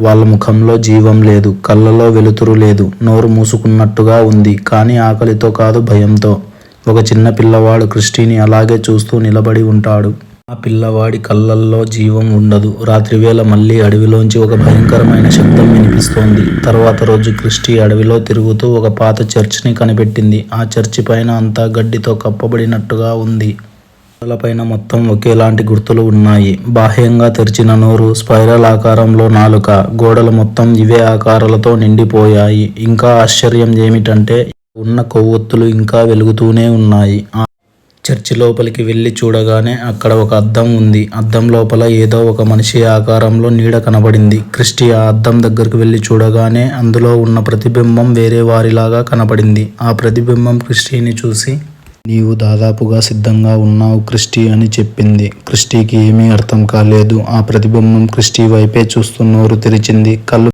వాళ్ళ ముఖంలో జీవం లేదు, కళ్ళలో వెలుతురు లేదు, నోరు మూసుకున్నట్టుగా ఉంది. కానీ ఆకలితో కాదు, భయంతో. ఒక చిన్న పిల్లవాడు క్రిస్టీని అలాగే చూస్తూ నిలబడి ఉంటాడు. ఆ పిల్లవాడి కళ్ళల్లో జీవం ఉండదు. రాత్రివేళ మళ్ళీ అడవిలోంచి ఒక భయంకరమైన శబ్దం వినిపిస్తోంది. తర్వాత రోజు క్రిస్టీ అడవిలో తిరుగుతూ ఒక పాత చర్చిని కనిపెట్టింది. ఆ చర్చి పైన అంతా గడ్డితో కప్పబడినట్టుగా ఉంది. గోడలపైన మొత్తం ఒకేలాంటి గుర్తులు ఉన్నాయి. బాహ్యంగా తెరిచిన నోరు, స్పైరల్ ఆకారంలో నాలుక, గోడలు మొత్తం ఇవే ఆకారాలతో నిండిపోయాయి. ఇంకా ఆశ్చర్యం ఏమిటంటే ఉన్న కొవ్వొత్తులు ఇంకా వెలుగుతూనే ఉన్నాయి. చర్చి లోపలికి వెళ్ళి చూడగానే అక్కడ ఒక అద్దం ఉంది. అద్దం లోపల ఏదో ఒక మనిషి ఆకారంలో నీడ కనబడింది. క్రిస్టీ ఆ అద్దం దగ్గరకు వెళ్ళి చూడగానే అందులో ఉన్న ప్రతిబింబం వేరే వారిలాగా కనబడింది. ఆ ప్రతిబింబం క్రిస్టీని చూసి, "నీవు దాదాపుగా సిద్ధంగా ఉన్నావు క్రిస్టీ" అని చెప్పింది. క్రిస్టీకి ఏమీ అర్థం కాలేదు. ఆ ప్రతిబింబం క్రిస్టీ వైపే చూస్తూ నోరు తెరిచింది. కళ్ళు